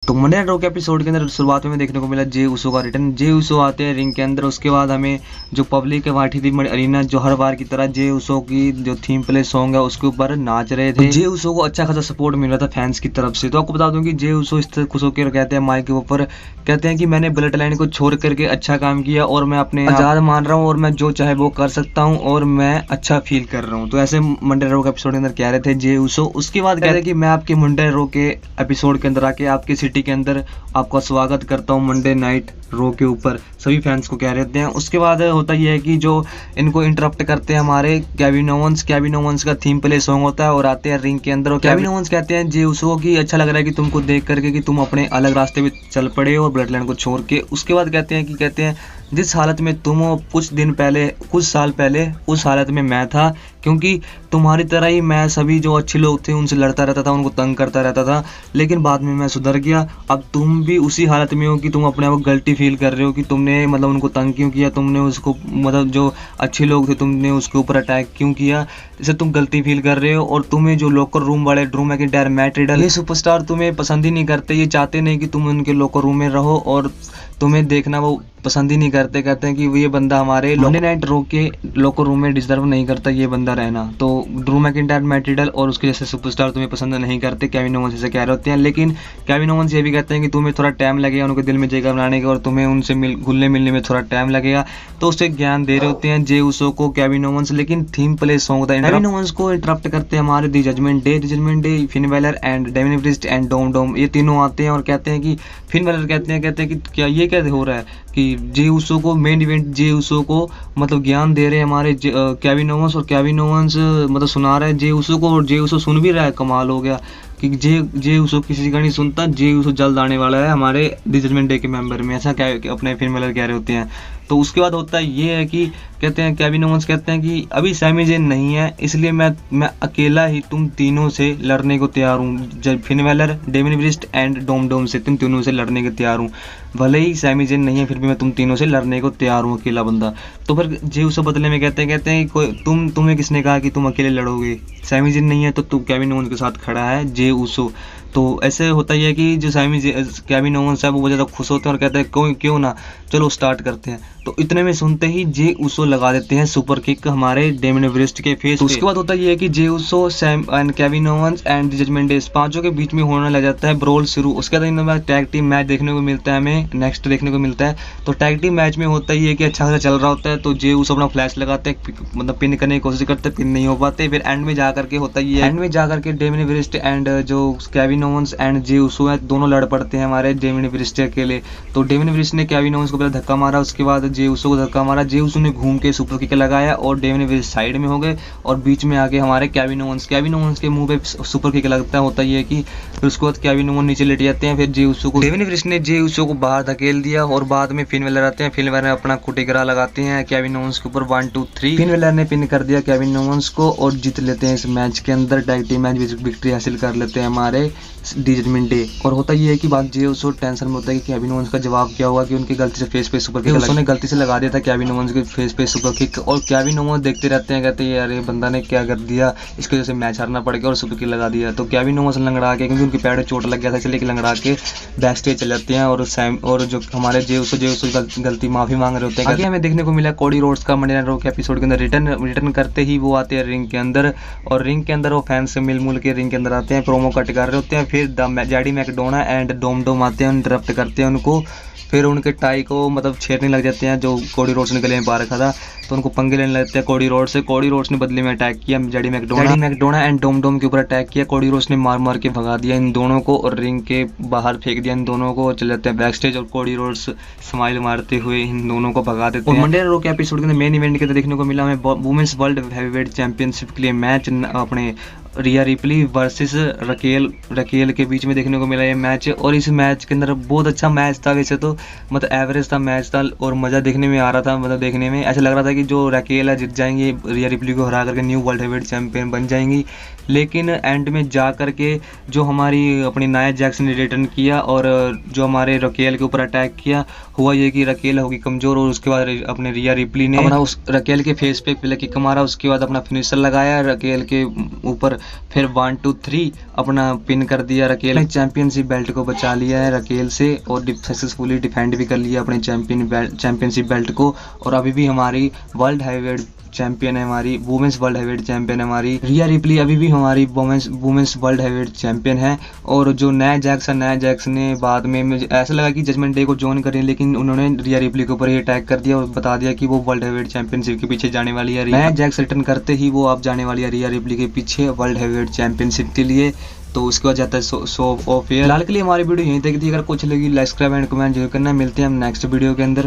तो Monday night raw के episode के अंदर शुरुआत में देखने को मिला जे उसो का रिटर्न। जे उसो आते हैं रिंग के अंदर। उसके बाद हमें जो पब्लिक है वहाँ थी अरीना, जो हर बार की तरह जे उसो की जो थीम प्ले सॉन्ग है उसके ऊपर नाच रहे थे। जे उसो को अच्छा खासा सपोर्ट मिल रहा था फैंस की तरफ से। तो आपको बता दूं कि जे उसो इस तरह खुश होकर कहते हैं माइक के ऊपर, कहते हैं कि मैंने ब्लड लाइन को छोड़ करके अच्छा काम किया और मैं अपने आज़ाद मान रहा हूँ और मैं जो चाहे वो कर सकता हूँ और मैं अच्छा फील कर रहा हूँ। तो ऐसे मंडे नाइट रॉ के एपिसोड के अंदर कह रहे थे जे उसो। उसके बाद कहते हैं कि मैं आपके मंडे नाइट रॉ के एपिसोड के अंदर आके आपकी सिटी के अंदर आपका स्वागत करता हूँ मंडे नाइट रॉ के ऊपर, सभी फैंस को कह रहे हैं। उसके बाद होता यह है कि जो इनको इंटरप्ट करते हैं हमारे केविन ओवेंस। केविन ओवेंस का थीम प्ले सॉन्ग होता है और आते हैं रिंग के अंदर। और केविन ओवेंस कहते हैं जे उसो की अच्छा लग रहा है कि तुमको देख करके कि तुम अपने अलग रास्ते पे चल पड़े और ब्लड लाइन को छोड़ के। उसके बाद कहते हैं जिस हालत में तुम हो कुछ साल पहले उस हालत में मैं था, क्योंकि तुम्हारी तरह ही मैं सभी जो अच्छे लोग थे उनसे लड़ता रहता था, उनको तंग करता रहता था, लेकिन बाद में मैं सुधर गया। अब तुम भी उसी हालत में हो कि तुम अपने आप को गलती फील कर रहे हो कि तुमने मतलब उनको तंग क्यों किया, तुमने उसको मतलब जो अच्छे लोग थे तुमने उसके ऊपर अटैक क्यों किया, इसे तुम गलती फील कर रहे हो। और तुम्हें जो लोकर रूम वाले ड्रू मैकिंटायर, मैट रिडल, ये सुपरस्टार तुम्हें पसंद ही नहीं करते, ये चाहते नहीं कि तुम उनके लोकर रूम में रहो और तुम्हें देखना वो पसंद ही नहीं करते। कहते हैं कि ये बंदा हमारे मंडे नाइट रॉ के लोकर रूम में डिजर्व नहीं करता ये बंदा रहना। तो ड्रू मैकिंटायर, मैट रिडल और उसके जैसे सुपरस्टार तुम्हें पसंद नहीं करते, केविन ओवेंस से कह रहे होते हैं। लेकिन केविन ओवेंस ये भी कहते हैं कि तुम्हें थोड़ा टाइम लगेगा उनके दिल में जगह बनाने का और तुम्हें उनसे घुलने मिलने में थोड़ा टाइम लगेगा। तो उसे ज्ञान दे रहे होते हैं जे उसो को केविन ओवेंस। लेकिन थीम प्ले सॉन्ग होता है, केविन ओवेंस को इंटरप्ट करते हैं हमारे the judgement day, Finn Balor and डेमिन priest and डोम। ये तीनों आते हैं और कहते हैं कि फिन बैलर कहते हैं कि क्या ये क्या हो रहा है कि जे उसो को मेन इवेंट जे उसो को मतलब ज्ञान दे रहे हैं हमारे केविन ओवेंस, और केविन ओवेंस मतलब सुना रहा है जे उसो को और जे उसो सुन भी रहा है। कमाल हो गया कि जे उसो किसी का नहीं सुनता, जे उसो जल्द आने वाला है हमारे द जजमेंट डे के मेंबर में, ऐसा अपने फिन बैलर कह रहे होते हैं। तो उसके बाद होता है ये है कि कहते हैं केविन ओवेंस कहते हैं कि अभी सैमी ज़ेन नहीं है, इसलिए मैं अकेला ही तुम तीनों से लड़ने को तैयार हूँ। फिन बैलर, डेमिन प्रीस्ट एंड डोम से तुम तीनों से लड़ने को तैयार हूँ। भले ही सैमी ज़ेन नहीं है फिर भी मैं तुम तीनों से लड़ने को तैयार हूँ, अकेला बंदा। तो फिर जे उसो बदले में कहते हैं कोई तुम्हें किसने कहा कि तुम अकेले लड़ोगे, सैमी ज़ेन नहीं है तो तुम केविन ओवेंस के साथ खड़ा है जे उसो। तो ऐसे होता ही है कि जो केविन ओवेंस है वो ज़्यादा खुश होते हैं और कहते हैं क्यों ना चलो स्टार्ट करते हैं। तो इतने में सुनते ही जे उसो लगा देते हैं सुपर किक हमारे डेमिन प्रीस्ट के फेस। तो उसके बाद होता ये है कि जे उसो, Sam and Kevin Owens and the judgement day पांचों के बीच में होने लग जाता है ब्रोल शुरू। उसके बाद टैग टीम मैच देखने को मिलता है, हमें नेक्स्ट देखने को मिलता है। तो टैग टीम मैच में होता ही है कि अच्छा खासा चल रहा होता है, तो जे उसो अपना फ्लैश लगाते हैं, मतलब पिन करने की कोशिश करते हैं, पिन नहीं हो पाते। फिर एंड में जा करके होता ही है, एंड में जा करके डेमिन प्रीस्ट एंड जो केविन ओवेंस एंड जे उसो है दोनों लड़ पड़ते हैं हमारे डेमिन प्रीस्ट के लिए। तो डेमिन प्रीस्ट ने केविन ओवेंस को पहले धक्का मारा, उसके बाद जे उसो को धक्का मारा, जे उसो ने घूम के सुपर किक लगाया और डेमिन प्रीस्ट साइड में हो गए और बीच में आके हमारे केविन ओवेंस के मुंह पे सुपर किक लगता है। होता ही है कि फिर उसके बाद केविन ओवेंस नीचे लेट जाते हैं। फिर जे उसो को डेमिन प्रीस्ट ने जे उसो को बाहर धकेल दिया और बाद में फिन बैलर आते हैं। फिन बैलर अपना कुटिकरा लगाते हैं केविन ओवेंस के ऊपर 1 2 3। फिन बैलर ने पिन कर दिया केविन ओवेंस को और जीत लेते हैं इस मैच के अंदर, टैग टीम मैच विक्ट्री हासिल कर लेते हैं हमारे द जजमेंट डे। और होता ये है कि बात जे उसो टेंशन में होता है कि केविन ओवेंस का जवाब क्या हुआ कि उनकी गलती से फेस पे सुपर किक उसने गलती से लगा दिया था केविन ओवेंस के फेस पे सुपर किक। और केविन ओवेंस देखते रहते हैं, कहते हैं यार ये बंदा ने क्या कर दिया, इसकी वजह से मैच हारना पड़ गया और सुपर किक लगा दिया। तो केविन ओवेंस लंगड़ा के, क्योंकि उनके पैर में चोट लग गया था इसलिए लंगड़ा के बैक स्टेज चले जाते हैं और जो हमारे जे उसो गलती माफी मांग रहे होते हैं। आगे हमें देखने को मिला कोडी रोड्स का मंडे नाइट रॉ के एपिसोड के अंदर रिटर्न करते ही वो आते हैं रिंग के अंदर, और रिंग के अंदर वो फैंस से मिल के रिंग के अंदर आते हैं, प्रोमो कट कर रहे होते हैं। फिर जेडी मैकडोना एंड डोम आते हैं, इंटरप्ट करते हैं उनको, फिर उनके टाई को मतलब छेड़ने लग जाते हैं जो कोडी रोड्स ने गले में पा रखा था, तो उनको पंगे लेने लगते हैं कोडी रोड्स से। कोडी रोड्स ने बदले में अटैक किया जेडी मैकडोना एंड डोम के ऊपर अटैक किया। कोडी रोड्स ने मार के भगा दिया इन दोनों को और रिंग के बाहर फेंक दिया इन दोनों को और चले जाते हैं बैक स्टेज, और कोडी रोड्स स्माइल मारते हुए इन दोनों को भगा देते हैं। मंडे नाइट रॉ के एपिसोड के अंदर मेन इवेंट के अंदर देखने को मिला हमें वुमेन्स वर्ल्ड हैवीवेट चैंपियनशिप के लिए मैच अपने रिया रिप्ली वर्सेस रकेल के बीच में देखने को मिला ये मैच। और इस मैच के अंदर बहुत अच्छा मैच था, वैसे तो मतलब एवरेज था मैच था और मज़ा देखने में आ रहा था। मतलब देखने में ऐसा लग रहा था कि जो रकेल है जीत जाएंगी, रिया रिप्ली को हरा करके न्यू वर्ल्ड हैवीवेट चैंपियन बन जाएंगी। लेकिन एंड में जा करके जो हमारी अपनी नाया जैक्स ने रिटर्न किया और जो हमारे रकेल के ऊपर अटैक किया, हुआ ये कि रकेल होगी कमज़ोर और उसके बाद अपने रिया रिप्ली ने अपना उस रकेल के फेस पे पहले किक मारा, उसके बाद अपना फिनिशर लगाया रकेल के ऊपर फिर 1 2 3 अपना पिन कर दिया। रकेल ने चैंपियनशिप बेल्ट को बचा लिया है रकेल से और सक्सेसफुली डिफेंड भी कर लिया अपने चैंपियनशिप बेल्ट को। और अभी भी हमारी वर्ल्ड हैवीवेट चैंपियन है, हमारी वुमेन्स वर्ल्ड हैवीवेट चैंपियन है हमारी रिया रिप्ली, अभी भी हमारी वुमेन्स वर्ल्ड हैवीवेट चैंपियन है। और जो नया जैक्स ने बाद में मुझे ऐसा लगा कि जजमेंट डे को ज्वाइन करें, लेकिन उन्होंने रिया रिप्ली के ऊपर ही अटैक कर दिया और बता दिया कि वो वर्ल्ड हैवीवेट चैंपियनशिप के पीछे जाने वाली है। नया जैक्स रिटर्न करते ही वो अब जाने वाली है रिया रिप्ली के पीछे वर्ल्ड हैवीवेट चैंपियनशिप के लिए। तो उसके बाद जाता है शो ऑफ। फिलहाल के लिए हमारी वीडियो यहीं तक थी। अगर कुछ लगी लाइक सब्सक्राइब एंड कमेंट जरूर करना। मिलते हैं हम नेक्स्ट वीडियो के अंदर।